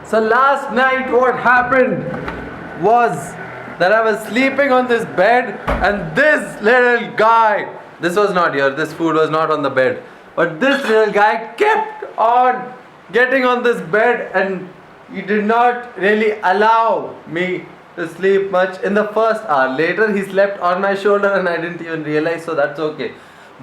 So last night what happened was that I was sleeping on this bed and this little guy, this was not here, this food was not on the bed, but this little guy kept on getting on this bed and he did not really allow me to sleep much in the first hour. Later he slept on my shoulder and I didn't even realize, so that's okay.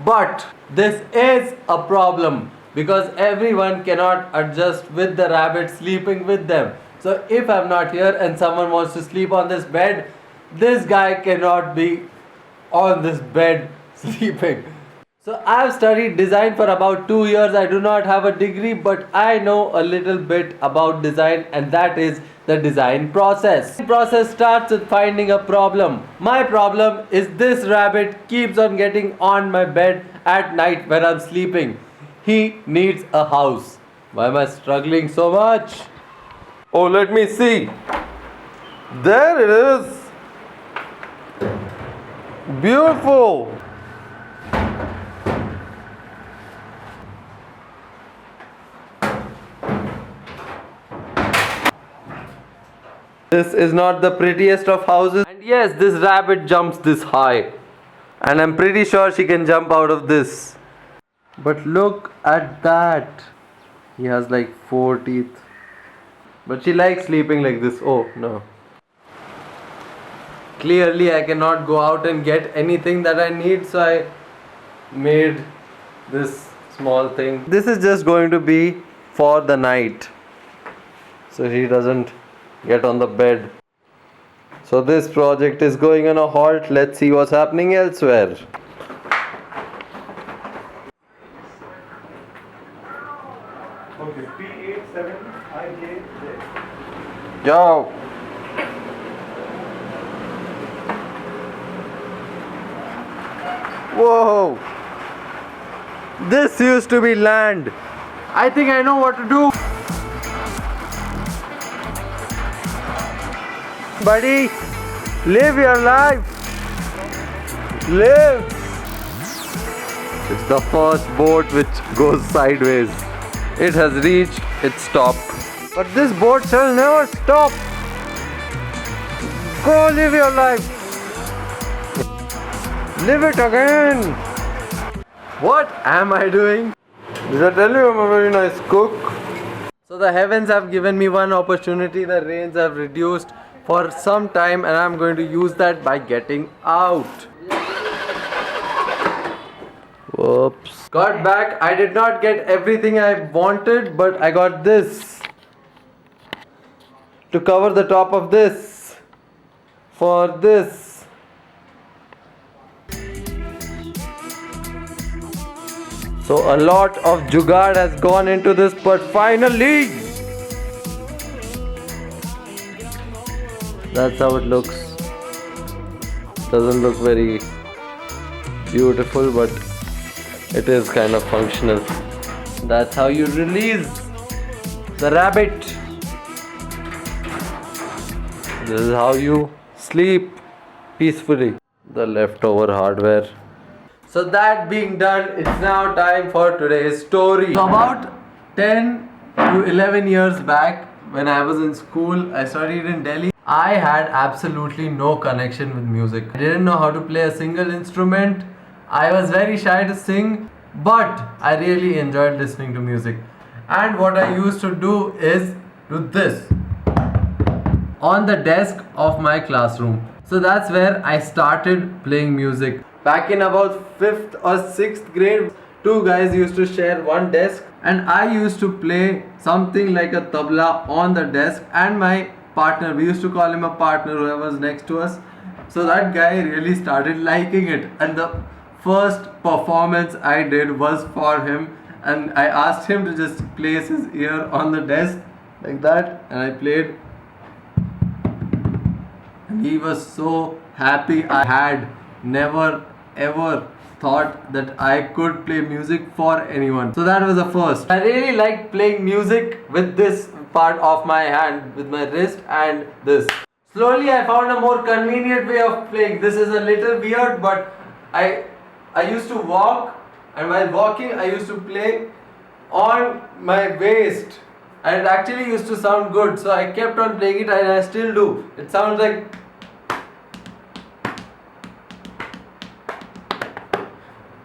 But this is a problem because everyone cannot adjust with the rabbit sleeping with them. So if I'm not here and someone wants to sleep on this bed, this guy cannot be on this bed sleeping. So I've studied design for about 2 years. I do not have a degree, but I know a little bit about design, and that is the design process. The process starts with finding a problem. My problem is this rabbit keeps on getting on my bed at night when I'm sleeping. He needs a house. Why am I struggling so much? Oh, let me see. There it is. Beautiful. This is not the prettiest of houses. And yes, this rabbit jumps this high. And I'm pretty sure she can jump out of this. But look at that. He has like 4 teeth. But she likes sleeping like this. Oh no. Clearly I cannot go out and get anything that I need, so I made this small thing. This is just going to be for the night, so he doesn't get on the bed. So this project is going on a halt. Let's see what's happening elsewhere. Okay, P87IJJ. Yo. Whoa. This used to be land. I think I know what to do. Buddy, live your life. Live. It's the first boat which goes sideways. It has reached its stop. But this boat shall never stop. Go live your life. Live it again. What am I doing? Did I tell you I'm a very nice cook? So the heavens have given me one opportunity. The rains have reduced for some time and I'm going to use that by getting out. Whoops. Got back. I did not get everything I wanted, but I got this to cover the top of this for this. So a lot of jugaad has gone into this, but finally that's how it looks. Doesn't look very beautiful, but it is kind of functional. That's how you release the rabbit. This is how you sleep peacefully. The leftover hardware. So that being done, it's now time for today's story. So about 10 to 11 years back, when I was in school, I studied in Delhi. I had absolutely no connection with music. I didn't know how to play a single instrument. I was very shy to sing, but I really enjoyed listening to music. And what I used to do is do this on the desk of my classroom. So that's where I started playing music. Back in about 5th or 6th grade, two guys used to share one desk and I used to play something like a tabla on the desk, and my partner, we used to call him a partner, whoever was next to us. So that guy really started liking it, and the first performance I did was for him, and I asked him to just place his ear on the desk like that, and I played, and he was so happy. I had never ever thought that I could play music for anyone. So that was the first. I really liked playing music with this part of my hand, with my wrist and this. Slowly I found a more convenient way of playing. This is a little weird, but I used to walk, and while walking I used to play on my waist and it actually used to sound good, so I kept on playing it and I still do. It sounds like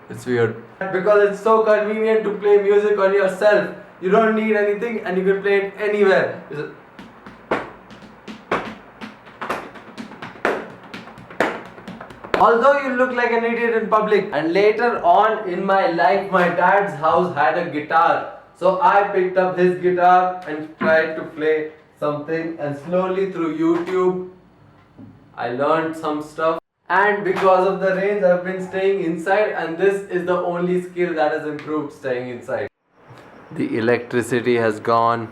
it's weird because it's so convenient to play music on yourself. You don't need anything and you can play it anywhere. Although you look like an idiot in public. And later on in my life, my dad's house had a guitar. So I picked up his guitar and tried to play something, and slowly through YouTube I learned some stuff. And because of the range, I've been staying inside, and this is the only skill that has improved, staying inside. The electricity has gone.